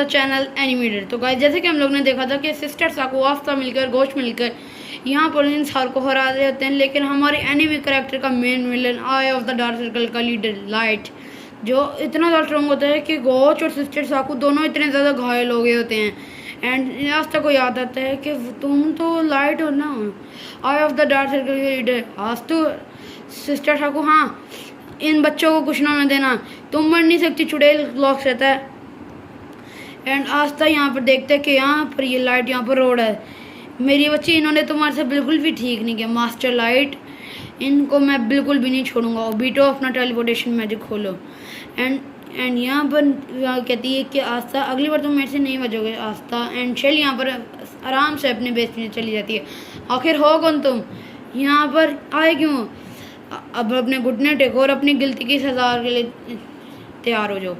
The channel animated. तो guys जैसे कि हम लोग ने देखा था कि सिस्टर साकू आफ्ता मिलकर गोश्त मिलकर यहाँ पर इन सार को हरा रहे होते हैं, लेकिन हमारे एनिमी करेक्टर का main villain I of the dark circle का लीडर लाइट जो इतना ज़्यादा स्ट्रॉन्ग होता है कि गोच और सिस्टर साकू दोनों इतने ज़्यादा घायल हो गए होते हैं। एंड आफ्ता को याद आता है कि तुम तो लाइट हो ना, आई ऑफ द डार्क सर्कल के लीडर। आज तो सिस्टर साकू, हाँ इन बच्चों को कुछ ना होने देना, तुम मर नहीं सकती, चुड़ैल लॉक्स रहता है। एंड आस्था यहाँ पर देखते हैं कि यहाँ पर ये लाइट यहाँ पर रोड है। मेरी बच्ची, इन्होंने तुम्हारे से बिल्कुल भी ठीक नहीं किया मास्टर लाइट, इनको मैं बिल्कुल भी नहीं छोड़ूंगा। और बीटो अपना टेलीपोर्टेशन मैजिक खोलो। एंड यहाँ पर कहती है कि आस्था अगली बार तुम मेरे से नहीं बचोगे आस्था। एंड शेल यहाँ पर आराम से अपने बेस में चली जाती है। आखिर हो कौन तुम, यहाँ पर आए क्यों? अब अपने घुटने टेको और अपनी गलती की सजा के लिए तैयार हो जाओ।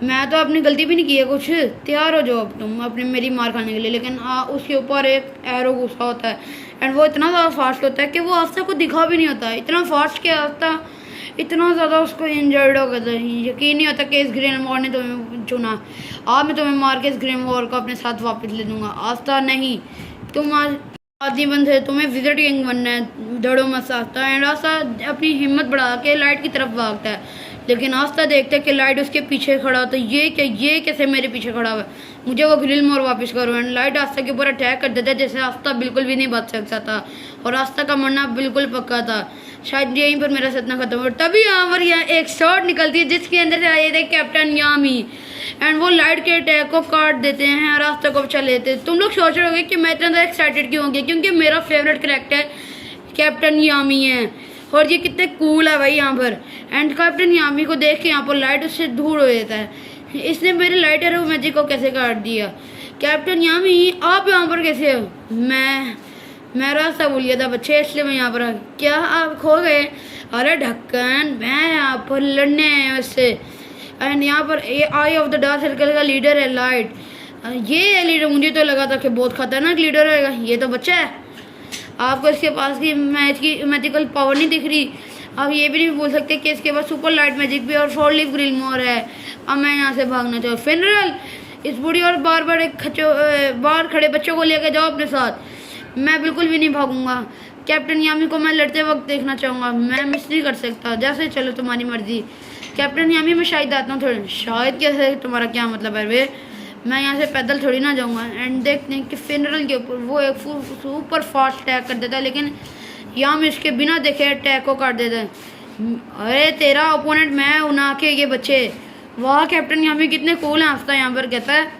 मैं तो अपनी गलती भी नहीं की है कुछ, तैयार हो जाओ अब तुम अपने मेरी मार खाने के लिए। लेकिन उसके ऊपर एक एरो घुसा होता है एंड वो इतना ज़्यादा फास्ट होता है कि वो आस्था को दिखा भी नहीं होता। इतना फास्ट कि आस्था इतना ज़्यादा उसको इंजर्ड हो गया। यकीन नहीं होता कि इस ग्रेन वॉर ने तुम्हें चुना। आज मैं तुम्हें मार के इस ग्रेन वॉर को अपने साथ वापस ले दूंगा। आस्था नहीं, तुम आदमी बन से तुम्हें विजिट किंग बनना है, दड़ो मत आस्था। एंड आस्था अपनी हिम्मत बढ़ा के लाइट की तरफ भागता है, लेकिन आस्था देखते है कि लाइट उसके पीछे खड़ा होता है। ये कैसे मेरे पीछे खड़ा हुआ है, मुझे वो ग्रिल मोर वापस करो। एंड लाइट आस्था के ऊपर अटैक कर देता है जैसे आस्था बिल्कुल भी नहीं बच सकता था और आस्था का मरना बिल्कुल पक्का था। शायद यहीं पर मेरा सपना खत्म हो। तभी यहाँ पर यहाँ एक शॉट निकलती है जिसके अंदर से आए थे कैप्टन यामी एंड वो लाइट के अटैक को काट देते हैं और रास्ते को बचा लेते हैं। तुम लोग सोच रहे होगे कि मैं इतना ज़्यादा एक्साइटेड क्यों होंगे, क्योंकि मेरा फेवरेट कैरेक्टर कैप्टन यामी है और ये कितने कूल है भाई यहाँ पर। एंड कैप्टन यामी को देख के यहाँ पर लाइट उससे दूर हो जाता है। इसने मेरे लाइट एरो मैजिक को कैसे काट दिया? कैप्टन यामी आप यहाँ पर कैसे हो? मैं रास्ता भूल गया था बच्चे, इसलिए मैं यहाँ पर क्या आप खो गए? अरे ढक्कन, मैं यहाँ पर लड़ने आया उससे। एंड यहाँ पर आई ऑफ द डार्क सर्कल का लीडर है लाइट। ये लीडर मुझे तो लगा था कि बहुत खतरनाक लीडर रहेगा, ये तो बच्चा है। आपको इसके पास की मैजिकल पावर नहीं दिख रही। आप ये भी नहीं बोल सकते कि इसके पास सुपर लाइट मैजिक भी और 4 लीफ ग्रिल मोर है। अब मैं यहाँ से भागना चाहूँ। फिनरल, इस बूढ़ी और बार खड़े बच्चों को लेकर जाओ अपने साथ। मैं बिल्कुल भी नहीं भागूंगा। कैप्टन यामी को मैं लड़ते वक्त देखना चाहूँगा। मैं मिस नहीं कर सकता, जैसे चलो तुम्हारी मर्जी। कैप्टन यामी मैं शायद आता हूँ थोड़ी। शायद कैसे, तुम्हारा क्या मतलब है वे? मैं यहाँ से पैदल थोड़ी ना जाऊँगा। एंड देखते हैं कि फिनरल के ऊपर वो एक सुपर फास्ट अटैक कर देता है, लेकिन यामी इसके बिना देखे अटैक को काट देता है। अरे तेरा ओपोनेंट मैं हूँ ना के ये बच्चे। वाह कैप्टन यामी कितने कूल हैं आस्था यहाँ पर कहता है।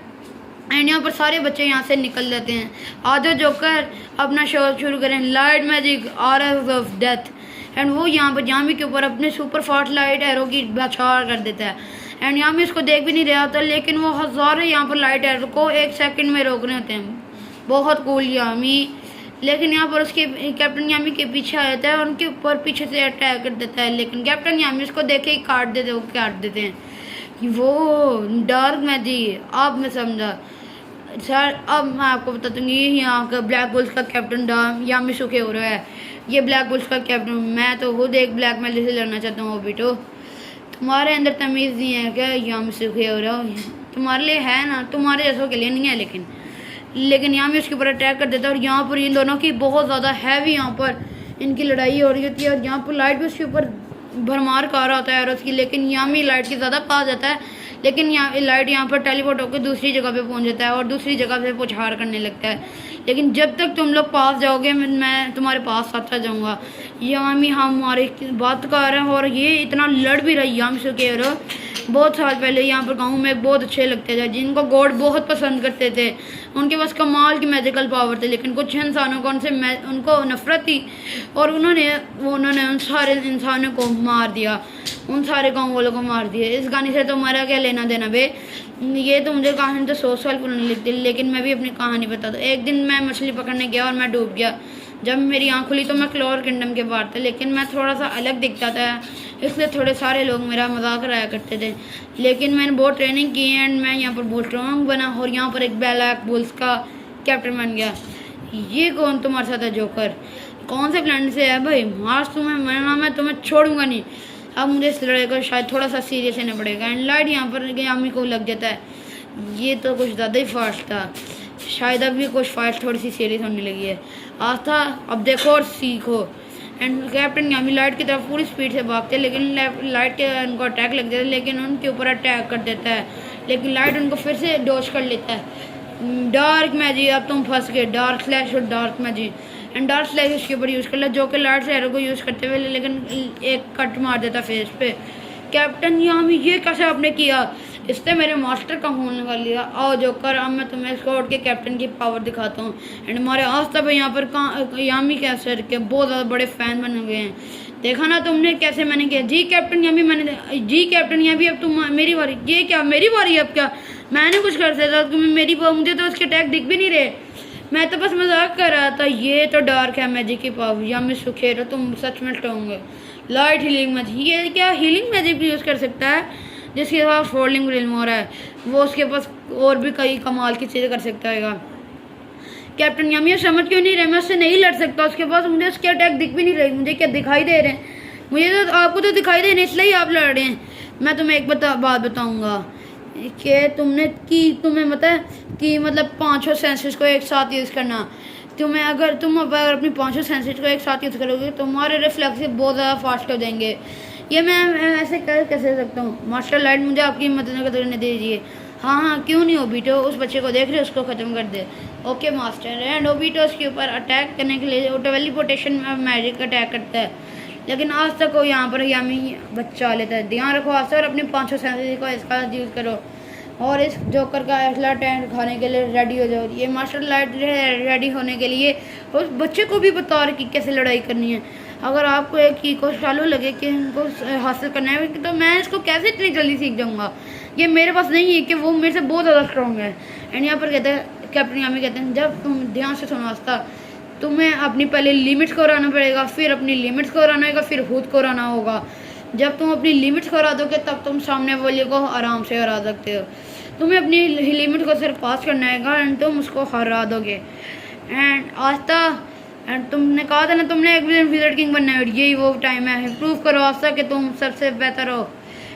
एंड यहाँ पर सारे बच्चे यहाँ से निकल जाते हैं। आधे जोकर अपना शो शुरू करें, लाइट मैजिक और ऑफ डेथ। एंड वो यहाँ पर यामी के ऊपर अपने सुपर फास्ट लाइट एरो की बौछार कर देता है। एंड यामी इसको देख भी नहीं रहा होता, लेकिन वो हज़ारों यहाँ पर लाइट एरो को 1 सेकंड में रोकने होते हैं। बहुत कूल यामी। लेकिन यहाँ पर उसके कैप्टन यामी के पीछे आ जाता है और उनके ऊपर पीछे से अटैक कर देता है, लेकिन कैप्टन यामी उसको देखे ही काट देते हैं। वो डार्क मैजिक, अब मैं समझा सर। अब मैं आपको बता दूँगी यहाँ का ब्लैक बुल्स का कैप्टन यामी सुखे हो रहा है। ये ब्लैक बुल्स का कैप्टन, मैं तो खुद एक ब्लैक मैजिक से लड़ना चाहता हूँ। बेटो तुम्हारे अंदर तमीज़ नहीं है क्या? यामी सुखे हो रहा हो, तुम्हारे लिए है ना, तुम्हारे जैसों के लिए नहीं है। लेकिन यामी उसके ऊपर अटैक कर देता है और यहाँ पर इन दोनों की बहुत ज़्यादा हैवी यहाँ पर इनकी लड़ाई हो रही होती है। और यहाँ पर लाइट भी उसके ऊपर भरमार कर रहा होता है और उसकी, लेकिन यामी लाइट की ज़्यादा पास जाता है। लेकिन लाइट यहाँ पर टेलीपोर्ट होकर दूसरी जगह पे पहुँच जाता है और दूसरी जगह से पुछार करने लगता है। लेकिन जब तक तुम लोग पास जाओगे मैं तुम्हारे पास साथ जाऊँगा। यामी हमारी बात कर रहे हैं और ये इतना लड़ भी रही। यामी से कह रहे हो बहुत साल पहले यहाँ पर गाँव में बहुत अच्छे लगते थे, जिनको गॉड बहुत पसंद करते थे। उनके पास कमाल की मैजिकल पावर थे, लेकिन कुछ इंसानों को उनको नफरत थी और उन्होंने उन सारे इंसानों को मार दिया, उन सारे गाँव वालों को मार दिया। इस गाने से तो हमारा क्या लेना देना बे? ये तो मुझे कहानी तो 100 साल पुरानी लिखती, लेकिन मैं भी अपनी कहानी बता दूँ। एक दिन मैं मछली पकड़ने गया और मैं डूब गया। जब मेरी आँख खुली तो मैं क्लोर किंगडम के बाहर था, लेकिन मैं थोड़ा सा अलग दिखता था, इसलिए थोड़े सारे लोग मेरा मजाक कराया करते थे। लेकिन मैंने बहुत ट्रेनिंग की एंड मैं यहाँ पर बहुत स्ट्रॉन्ग बना और यहाँ पर एक ब्लैक बुल्स का कैप्टन बन गया। ये कौन तुम्हारे साथ है जोकर? कौन से प्लान से है भाई? आज तुम्हें मरना, मैं तुम्हें छोड़ूंगा नहीं। अब मुझे इस लड़ाई को शायद थोड़ा सा सीरियस लेना पड़ेगा। एंड लाइट यहाँ पर यामी को लग जाता है। ये तो कुछ ज़्यादा ही फास्ट था। शायद अब ये कुछ फास्ट थोड़ी सी सीरियस होने लगी है। आस्था अब देखो और सीखो। एंड कैप्टन यामी लाइट की तरफ पूरी स्पीड से भागते हैं, लेकिन लाइट के उनको अटैक लग जाता है, लेकिन उनके ऊपर अटैक कर देता है, लेकिन लाइट उनको फिर से डॉज कर लेता है। डार्क मैजिक, अब तुम फंस गए। डार्क स्लैश और dark magic and dark slash उसके ऊपर यूज़ कर लिया, जो कि लाइट से एरो को यूज़ करते हुए लेकिन एक कट मार देता फेस पे। कैप्टन यामी ये कैसे आपने किया? इसने मेरे मास्टर का खून निकाल लिया। आओ जोकर, अब मैं तुम्हें स्क्वाड के कैप्टन की पावर दिखाता हूँ। एंड हमारे आस्था पे यहाँ पर यामी कैसे के बहुत ज़्यादा बड़े फ़ैन बने हुए हैं। देखा ना तुमने कैसे मैंने किया? जी कैप्टन यामी, मैंने जी कैप्टन यामी, अब तुम मेरी बारी। ये क्या मेरी बारी? अब क्या मैंने कुछ कर सकता? तुम्हें मेरी मुझे तो उसके अटैक दिख भी नहीं रहे, मैं तो बस मजाक कर रहा था। ये तो डार्क है मैजिक की पावर। यामी सुखेरो, तुम सच में स्ट्रॉन्ग हो। लाइट हीलिंग मैजिक, ये क्या हीलिंग मैजिक भी यूज़ कर सकता है? जिसके पास फोल्डिंग रिल्म हो रहा है, वो उसके पास और भी कई कमाल की चीज़ें कर सकता है। कैप्टन यामी समझ क्यों नहीं रहे? मैं उससे नहीं लड़ सकता उसके पास, मुझे उसके अटैक दिख भी नहीं रहे। मुझे क्या दिखाई दे रहे हैं? मुझे तो आपको तो दिखाई दे रहे, इसलिए ही आप लड़ रहे हैं। मैं तुम्हें एक बात बताऊंगा कि तुम्हें पता है कि मतलब पाँचों सेंसेस को एक साथ यूज़ करना, तुम अगर अपनी पाँचों सेंसेस को एक साथ यूज़ करोगे तुम्हारे रिफ्लेक्स बहुत ज़्यादा फास्ट हो जाएंगे। ये मैं ऐसे कैसे सकता हूँ? मास्टर लाइट, मुझे आपकी मदद करने दीजिए। हाँ क्यों नहीं ओबीटो, उस बच्चे को देख रहे हो, उसको ख़त्म कर दे। Okay master. एंड ओबीटो उसके ऊपर अटैक करने के लिए टेलीपोर्टेशन मैजिक अटैक करता है, लेकिन आज तक वो यहाँ पर यामी बचा लेता है। ध्यान रखो आज तक अपनी 500 सेंसेस को इसका यूज़ करो और इस जोकर का असला टैंक खाने के लिए रेडी हो जाओ। ये मास्टर लाइट रेडी होने के लिए उस बच्चे को भी बता रहे कि कैसे लड़ाई करनी है। अगर आपको एक की को चालू लगे कि इनको हासिल करना है तो मैं इसको कैसे इतनी जल्दी सीख जाऊँगा? ये मेरे पास नहीं है कि वो मेरे से बहुत ज़्यादा स्ट्रॉन्ग है। एंड यहाँ पर कहते हैं कैप्टन यामी कहते हैं, जब तुम ध्यान से सुनो आस्था, तुम्हें अपनी पहले लिमिट्स को हराना पड़ेगा, फिर अपनी लिमिट्स को हराना होगा, फिर खुद को हराना होगा। जब तुम अपनी लिमिट्स को हरा दोगे तब तुम सामने वाले को आराम से हरा सकते हो। तुम्हें अपनी लिमिट को सिर्फ पास करना है एंड तुम उसको हरा दोगे। एंड आस्था, एंड तुमने कहा था ना तुमने एक दिन विज़र्ड किंग बनना है, यही वो टाइम है। प्रूव करो आस्था कि तुम सबसे बेहतर हो।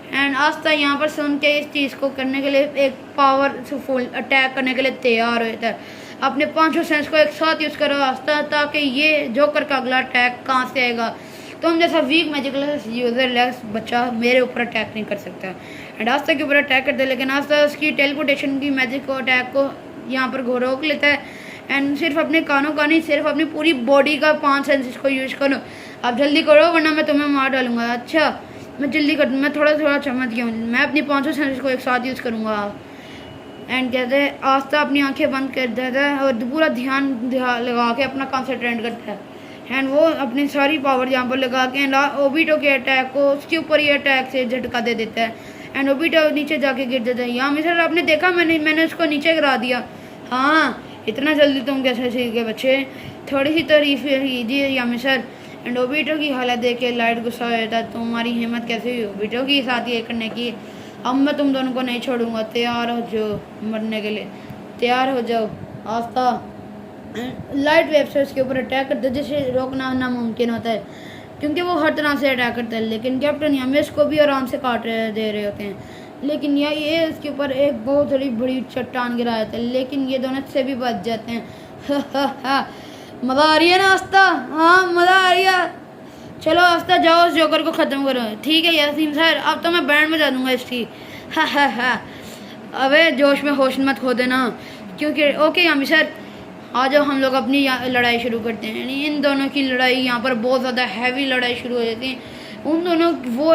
एंड आस्था यहाँ पर सुन के इस चीज़ को करने के लिए एक पावरफुल अटैक करने के लिए तैयार होता है। अपने 500 सेंस को एक साथ यूज़ करो आस्था, ताकि ये जोकर का अगला अटैक कहाँ से आएगा। तुम जैसा वीक मैजिकल यूजर लेस बच्चा मेरे ऊपर अटैक नहीं कर सकता। एंड आस्था के ऊपर अटैक करते, लेकिन आस्था उसकी टेलीपोर्टेशन की मैजिक को अटैक को यहाँ पर रोक लेता है। एंड सिर्फ अपने कानों का नहीं, सिर्फ अपनी पूरी बॉडी का 5 सेंसेस को यूज़ करो। आप जल्दी करो वरना मैं तुम्हें मार डालूंगा। अच्छा मैं जल्दी कर दूँ, मैं थोड़ा चमक गया हूँ, मैं अपनी 500 सेंसेस को एक साथ यूज़ करूँगा। एंड कहते हैं आस्था अपनी आंखें बंद कर देता है और पूरा ध्यान लगा के अपना कॉन्सेंट्रेट करता है। एंड वो अपनी सारी पावर यहाँ पर लगा के ओबीटो के अटैक को उसके ऊपर ही अटैक से झटका दे देता है। एंड ओबीटो नीचे जाके गिर देता है। यहाँ मिस्टर आपने देखा, मैंने उसको नीचे गिरा दिया। हाँ इतना जल्दी तुम कैसे सीख गए बच्चे? थोड़ी सी तारीफ कीजिए यामी सर। एंड ओबीटो की हालत देख के लाइट गुस्सा हो जाता है, तुम्हारी हिम्मत कैसे हुई ओबीटो के साथ ये करने की? अब मैं तुम दोनों को नहीं छोड़ूंगा, तैयार हो जाओ मरने के लिए, तैयार हो जाओ। आस्था लाइट वेव से उसके ऊपर अटैक करते, जिसे रोकना नामुमकिन होता है क्योंकि वो हर तरह से अटैक करता है। लेकिन कैप्टन यामी इसको भी आराम से काट दे रहे होते हैं, लेकिन ये इसके ऊपर एक बहुत बड़ी चट्टान गिरा जाता है, लेकिन ये दोनों से भी बच जाते हैं। मज़ा आ रही है ना आस्था? हाँ मज़ा आ रही है। चलो आस्था जाओ उस जोकर को ख़त्म करो। ठीक है यासीन सर, अब तो मैं बैंड बजा दूंगा इसकी। अबे जोश में होश मत खो देना, क्योंकि ओके यामी सर आ जाओ हम लोग अपनी लड़ाई शुरू करते हैं। इन दोनों की लड़ाई यहाँ पर बहुत ज़्यादा हैवी लड़ाई शुरू हो जाती है। उन दोनों वो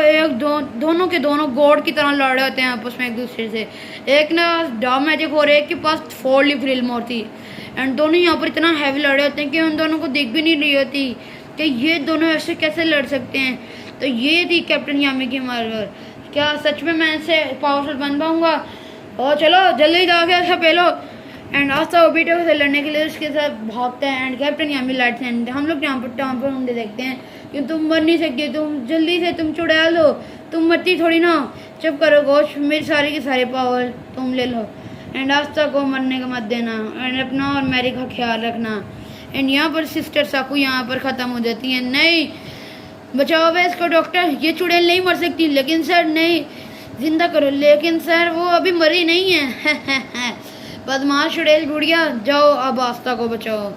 दोनों के दोनों गॉड की तरह लड़ रहे होते हैं आपस में एक दूसरे से। एक ना डार्क मैजिक और एक के पास 4 लीफ रिल्म होती है। एंड दोनों यहाँ पर इतना हैवी लड़ रहे होते हैं कि उन दोनों को दिख भी नहीं रही होती कि ये दोनों ऐसे कैसे लड़ सकते हैं। तो ये थी कैप्टन यामी की मार्गर। क्या सच में मैं इससे पावरफुल बन पाऊँगा? और चलो जल्दी जाके ऐसा पहलो। एंड आस्था ओबीटो से लड़ने के लिए उसके साथ भागते हैं। एंड कैप्टन यामी लाइट एंड हम लोग यहाँ पर उन्हें देखते हैं कि तुम मर नहीं सकती, तुम जल्दी से तुम चुड़ैल हो, तुम मरती थोड़ी ना। चुप करो गोश, मेरी सारी की सारी पावर तुम ले लो। एंड आस्था को मरने का मत देना एंड अपना और मैरी का ख्याल रखना। एंड यहाँ पर सिस्टर साकू यहाँ पर ख़त्म हो जाती है। नहीं बचाओ बे इसको डॉक्टर, ये चुड़ैल नहीं मर सकती। लेकिन सर नहीं, जिंदा करो। लेकिन सर वो अभी मरी नहीं है। बदमाश चुड़ैल बुढ़िया, जाओ अब आस्था को बचाओ।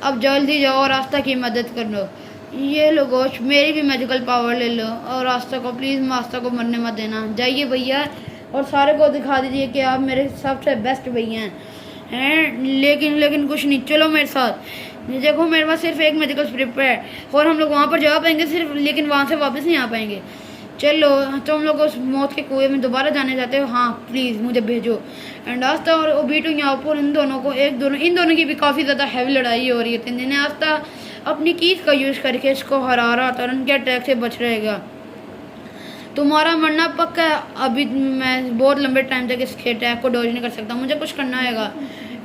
अब जल्दी जाओ और आस्था की मदद कर लो। ये लो गोश, मेरी भी मैजिकल पावर ले लो और आस्था को प्लीज़ आस्था को मरने मत देना। जाइए भैया और सारे को दिखा दीजिए कि आप मेरे सबसे बेस्ट भैया हैं। लेकिन कुछ नहीं, चलो मेरे साथ। देखो मेरे पास सिर्फ एक मैजिकल स्प्रिट है और हम लोग वहाँ पर जा पाएंगे सिर्फ, लेकिन वहाँ से वापस नहीं आ पाएंगे। चलो तो हम लोग उस मौत के कुएं में दोबारा जाने जाते हो। हाँ प्लीज़ मुझे भेजो। एंड आस्था और ओबीटो यहाँ पर इन दोनों की भी काफ़ी ज़्यादा हैवी लड़ाई हो रही है। 3 दिन आस्था अपनी कीज का यूज़ करके इसको हरा रहा था और उनके अटैक से बच रहेगा। तुम्हारा मरना पक्का है। अभी मैं बहुत लंबे टाइम तक इसके अटैक को डॉज नहीं कर सकता, मुझे कुछ करना होगा।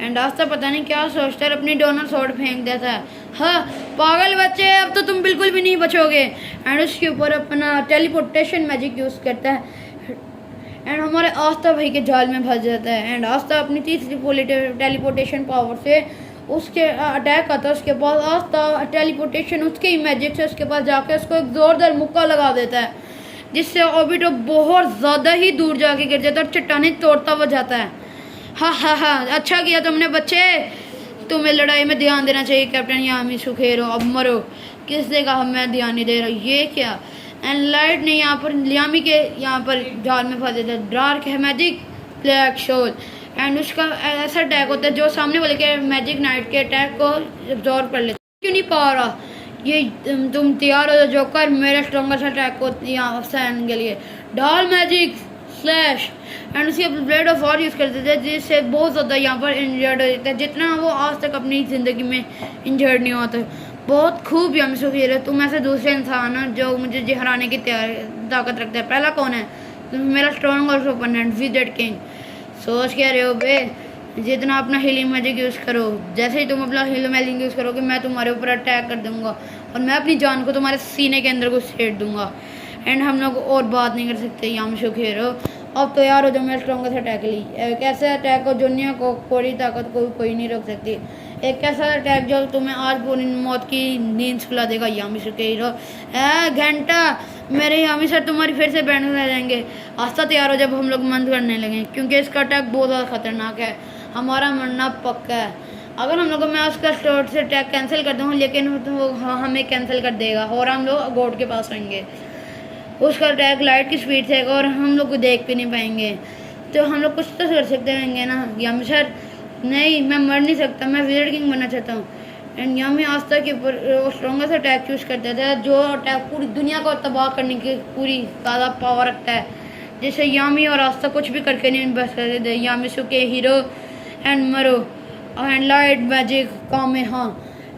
एंड आस्था पता नहीं क्या सोचता है, अपनी डोनर स्वॉर्ड फेंक देता है। हाँ पागल बच्चे, अब तो तुम बिल्कुल भी नहीं बचोगे। एंड उसके ऊपर अपना टेलीपोर्टेशन मैजिक यूज़ करता है एंड हमारे आस्था भाई के जाल में फंस जाता है। एंड आस्था अपनी तीसरी टेलीपोर्टेशन पावर से उसके अटैक आता है उसके पास। आस्था टेलीपोर्टेशन उसके ही मैजिक से उसके पास जाकर उसको एक ज़ोरदार मुक्का लगा देता है, जिससे ओबीटो बहुत ज़्यादा ही दूर जाके गिर जाता है और चट्टानें तोड़ता हुआ जाता है। हाँ, अच्छा किया तुमने बच्चे, तुम्हें लड़ाई में ध्यान देना चाहिए। कैप्टन यामी सुखेरो, अब मरो। किसने कहा मैं ध्यान नहीं दे रहा? ये क्या? एंड लाइट ने यहाँ पर यामी के यहाँ पर जाल में फंस देता है। डार्क है मैजिक ब्लैक शोल एंड उसका ऐसा अटैक होता है जो सामने वाले के मैजिक नाइट के अटैक को एब्जॉर्ब कर लेता है। क्यों नहीं पा रहा? ये तुम तैयार हो जाओ जोकर, मेरे स्ट्रॉन्गेस्ट अटैक को यहाँ सहन के लिए। डाल मैजिक स्लैश एंड उसके ब्लेड ऑफ वॉर यूज़ कर देते हैं, जिससे बहुत ज़्यादा यहाँ पर इंजर्ड हो जाता है, जितना वो आज तक अपनी ज़िंदगी में इंजर्ड नहीं होता। बहुत खूब यामी सुखेरो, तुम ऐसे दूसरे इंसान हो जो मुझे हराने की ताकत रखता है। पहला कौन है? तुम मेरा स्ट्रॉन्ग ओपोनेंट विज़र्ड किंग। सोच क्या रहे हो बे? जितना अपना हीलिंग मैजिक यूज़ करो, जैसे ही तुम अपना हीलिंग मैजिक यूज़ करोगे मैं तुम्हारे ऊपर अटैक कर दूंगा और मैं अपनी जान को तुम्हारे सीने के अंदर को सेट दूंगा। एंड हम लोग और बात नहीं कर सकते यामी सुखेरो। अब तो यार हो जो मेरे स्ट्रॉन्गेस्ट अटैक ली। एक ऐसे अटैक को दुनिया को कोई ताकत को कोई नहीं रोक सकती। एक ऐसा अटैक जो तुम्हें आज पूरी मौत की नींद सुला देगा यामी सुखेरो। घंटा मेरे यामी सर तुम्हारी फिर से बैंड रह जाएंगे। आस्था तैयार हो जब हम लोग मंद करने लगे, क्योंकि इसका अटैक बहुत ज़्यादा खतरनाक है। हमारा मरना पक्का है। अगर हम लोग मैं उसका स्टोर से अटैक कैंसिल कर दूँ, लेकिन वो हमें कैंसिल कर देगा और हम लोग गॉड के पास रहेंगे। उसका अटैक लाइट की स्पीड से और हम लोग को देख भी नहीं पाएंगे। तो हम लोग कुछ तो कर सकते होंगे ना यामी सर? नहीं, मैं मर नहीं सकता, मैं विज़र्ड किंग बनना चाहता हूँ। एंड यामी आस्था के ऊपर स्ट्रॉन्गेस्ट अटैक यूज़ करता था, जो अटैक पूरी दुनिया को तबाह करने की पूरी ज़्यादा पावर रखता है, जिससे यामी और आस्था कुछ भी करके नहीं बच सकते थे। यामी सुके हीरो एंड मरो एंड लाइट मैजिक कामे हाँ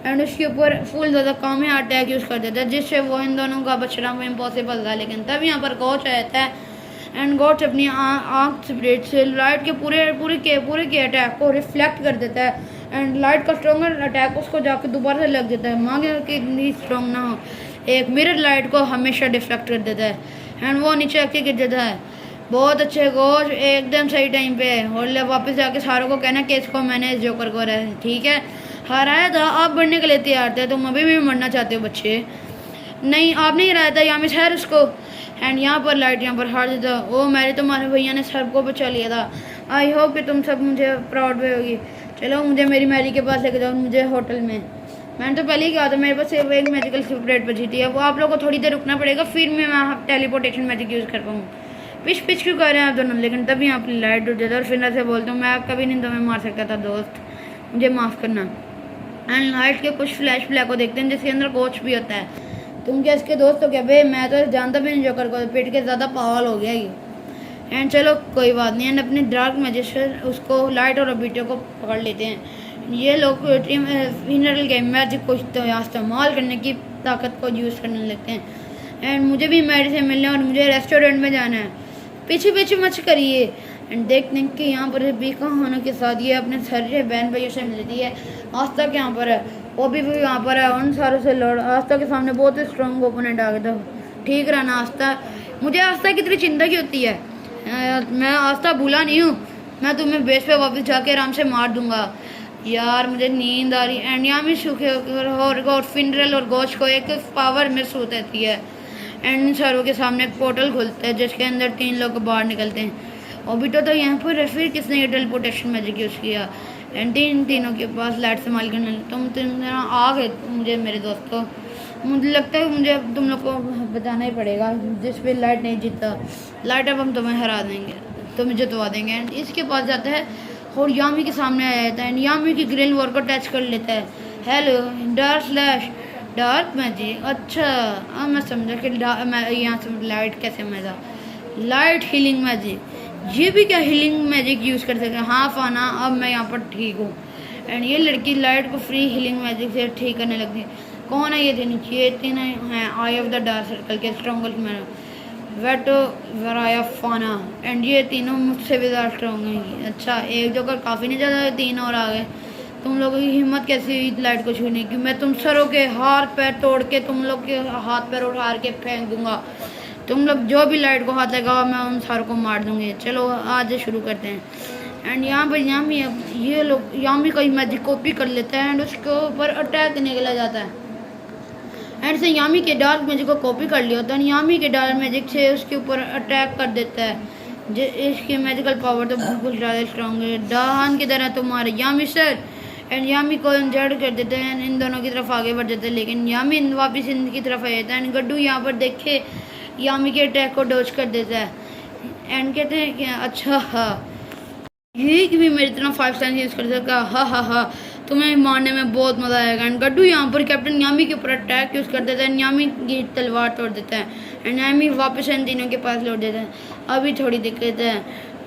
एंड उसके ऊपर फुल ज़्यादा काम अटैक यूज़ कर देता है, जिससे वो इन दोनों का बचना इम्पॉसिबल था। लेकिन तब यहाँ पर गॉड रहता है एंड गॉड अपनी आँख स्प्रिट से लाइट के पूरे के अटैक को रिफ्लेक्ट कर देता है एंड लाइट का स्ट्रॉन्गर अटैक उसको जाकर दोबारा से लग देता है। मांगे कि इतनी स्ट्रॉन्ग ना हो, एक मिरर लाइट को हमेशा डिफ्लेक्ट कर देता है एंड वो नीचे आके गिर जाता है। बहुत अच्छे गॉड, एकदम सही टाइम पे है। और वापस जाके सारों को कहना कि इसको मैंने इस जोकर को हराया, ठीक है? हराया था, आप बढ़ने के लिए तैयार थे। तुम अभी भी मरना चाहते हो बच्चे? नहीं, आप नहीं हराया था यामी सर उसको। एंड यहाँ पर लाइट यहाँ पर हार देता। ओ मेरे तुम्हारे भैया ने सब को बचा लिया था। आई होप कि तुम सब मुझे प्राउड पे होगी। चलो मुझे मेरी मैरी के पास लेके जाओ, मुझे होटल में। मैंने तो पहले ही कहा था मेरे पास सिर्फ एक मैजिकल स्प्रेड बची थी। अब आप लोगों को थोड़ी देर रुकना पड़ेगा, फिर मैं टेलीपोर्टेशन मैजिक यूज़ कर पाऊँ। पिच क्यों कर रहे हैं आप दोनों? लेकिन तभी यहाँ पर लाइट उठ जाता है और फिर ऐसे बोलता हूँ मैं कभी नहीं तुम्हें मार सकता था दोस्त, मुझे माफ़ करना। एंड लाइट के कुछ फ्लैश ब्लैक को देखते हैं जिसके अंदर कोच भी होता है। तुम क्या इसके दोस्त हो क्या बे? मैं तो जानता भी नहीं जोकर को, पेट के ज़्यादा पागल हो गया ये। एंड चलो कोई बात नहीं। एंड अपने डार्क मैजिस्टर उसको लाइट और ओबीटो को पकड़ लेते हैं। ये लोग मिनरल गेम मैजिक को इस्तेमाल करने की ताकत को यूज़ करने लगते हैं। एंड मुझे भी मैरी से मिलना है और मुझे रेस्टोरेंट में जाना है। पीछे मच करिए। एंड देखते हैं कि यहाँ पर बीका होने के साथ ये अपने सारे बहन भाइयों से मिलती है। आस्था के यहाँ पर है, वो भी यहाँ पर है। उन सारों से लड़ आस्था के सामने बहुत ही स्ट्रॉन्ग ओपोनेंट आ गया था। ठीक रहना आस्था, मुझे आस्था की तेरी चिंता की होती है? मैं आस्था भूला नहीं हूँ, मैं तुम्हें बेस पे वापस जाके आराम से मार दूंगा। यार मुझे नींद आ रही। एंड यहाँ भी सूखे और फिनरल और गोश को एक पावर महसूस होती है। एंड इन सारों के सामने एक पोर्टल खुलता है जिसके अंदर 3 लोग बाहर निकलते हैं। ओबिटो तो यहाँ पर फिर किसने ये टेलीपोर्टेशन मैजिक यूज़ किया एंड तीनों के पास लाइट संभाल कर तुम आ गए मुझे मेरे दोस्तों। मुझे लगता है मुझे तुम लोग को बताना ही पड़ेगा जिस पे लाइट नहीं जीतता लाइट अब हम तुम्हें हरा देंगे, तुम्हें जितवा देंगे। एंड इसके पास जाता है और यामी के सामने आ जाता है एंड यामी की ग्रिल वॉर को टच कर लेता है। हेलो डार्क मैजिक, अच्छा अब मैं समझा कि मैं यहाँ से लाइट कैसे मजा लाइट हीलिंग मैजिक, ये भी क्या हीलिंग मैजिक यूज़ कर सकते हैं। हाँ फाना अब मैं यहाँ पर ठीक हूँ। एंड ये लड़की लाइट को फ्री हीलिंग मैजिक से ठीक करने लगती है। कौन है ये नीचे? ये तीनों हैं आई ऑफ द डार्क सर्कल के स्ट्रॉन्गेस्ट मैन वेटो वराया फाना एंड ये तीनों मुझसे भी ज़्यादा स्ट्रॉन्ग हैं। अच्छा एक जोकर काफ़ी नहीं ज़्यादा, 3 और आ गए। तुम लोगों की हिम्मत कैसी हुई लाइट को छूने की? मैं तुम सरों के हाथ पैर तोड़ के तुम लोग के हाथ पैर उठार के फेंक दूंगा। तुम लोग जो भी लाइट को हाथ लगाओ मैं उन सारों को मार दूंगी। चलो आज शुरू करते हैं। एंड यहाँ पर ये लोग यामी कोई मैजिक कॉपी कर लेते हैं एंड उसके ऊपर अटैक निकला जाता है। एंड से यामी के डार्क मैजिक को कॉपी कर लिया होता है। यामी के डार्क मैजिक से उसके ऊपर अटैक कर देता है। इसकी मैजिकल पावर तो बिल्कुल ज़्यादा स्ट्रॉन्ग है, डाहान की तरह तुम्हारे यामी सर। एंड यामी को इंजर्ड कर देते हैं, इन दोनों की तरफ आगे बढ़ जाते हैं लेकिन यामी वापस इनकी तरफ आ जाता है। एंड गड्डू यहाँ पर देखे यामी के अटैक को डॉज कर देता है एंड कहते हैं कि अच्छा हाँ ये भी मेरी तरह 5 टाइम्स यूज़ कर सकता है, हा तुम्हें मारने में बहुत मज़ा आएगा। एंड गड्डू यहाँ पर कैप्टन यामी के ऊपर अटैक यूज़ कर देता है। यामी की तलवार तोड़ देता है एंड यामी वापस इन तीनों के पास लौट देता है। अभी थोड़ी दिक्कत है,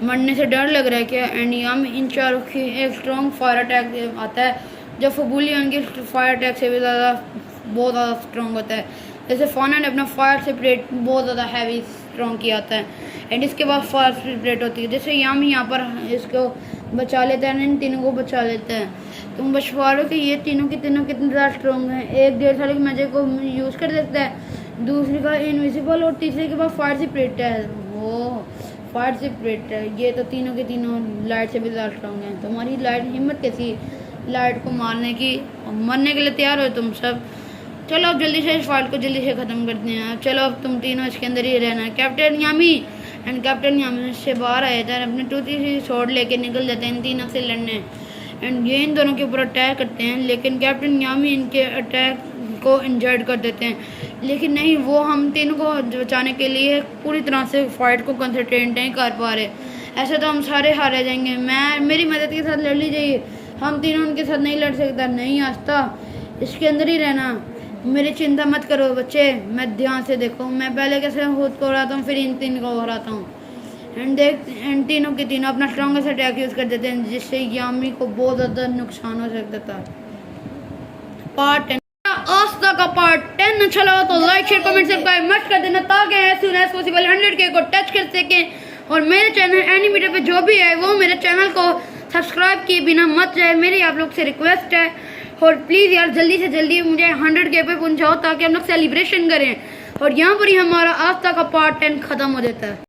मरने से डर लग रहा है क्या? एंड यामी इन चारों की एक स्ट्रॉन्ग फायर अटैक आता है जो फबूली उनके फायर अटैक से भी बहुत ज़्यादा स्ट्रॉन्ग होता है। जैसे फाना ने अपना फायर सेपरेट बहुत ज़्यादा हैवी स्ट्रॉन्ग किया होता है एंड इसके बाद फायर सेपरेट होती है। जैसे यामी यहाँ पर इसको बचा लेता है, इन तीनों को बचा लेता है। तुम बच पा रहे हो कि ये तीनों कितने ज़्यादा स्ट्रॉन्ग हैं। एक 1.5 साल की मैजिक को यूज़ कर देता है, दूसरी का इनविजिबल और तीसरे के बाद फायर सेपरेट है। वो फायर सेपरेट है, ये तो तीनों के तीनों लाइट से भी ज़्यादा स्ट्रॉन्ग हैं। तुम्हारी लाइट हिम्मत कैसी लाइट को मारने की? मरने के लिए तैयार हो तुम सब? चलो अब जल्दी से इस फाइट को जल्दी से ख़त्म करते हैं। चलो अब तुम तीनों इसके अंदर ही रहना। कैप्टन यामी एंड कैप्टन यामी से बाहर आए थे, अपने टूटी सी स्वॉर्ड लेके निकल जाते हैं इन तीनों से लड़ने एंड ये इन दोनों के ऊपर अटैक करते हैं लेकिन कैप्टन यामी इनके अटैक को इंजर्ड कर देते हैं। लेकिन नहीं, वो हम तीनों को बचाने के लिए पूरी तरह से फाइट को कंसंट्रेट नहीं कर पा रहे। ऐसे तो हम सारे हारे जाएंगे। मेरी मदद के साथ लड़ लीजिए, हम तीनों उनके साथ नहीं लड़ सकता। नहीं आस्था, इसके अंदर ही रहना, मेरी चिंता मत करो बच्चे। मैं ध्यान से देखो, मैं पहले कैसे खुद को हराता हूँ फिर इन तीन को हराता हूँ। एंड तीनों के तीनों अपना स्ट्रॉन्गेस्ट अटैक यूज़ कर देते हैं जिससे यामी को बहुत ज़्यादा नुकसान हो सकता था। पार्ट 10 आस्था का पार्ट 10 अच्छा लगा तो लाइक शेयर कमेंट सब्सक्राइब मत कर देना ताकि as soon as possible 100K को टच कर सकें। और मेरे चैनल एनिमेटर पे जो भी है वो मेरे चैनल को सब्सक्राइब किए बिना मत जाए, मेरी आप लोग से रिक्वेस्ट है। और प्लीज़ यार जल्दी से जल्दी मुझे 100K पे पहुंचाओ ताकि हम लोग सेलिब्रेशन करें। और यहाँ पर ही हमारा आस्था का पार्ट 10 ख़त्म हो जाता है।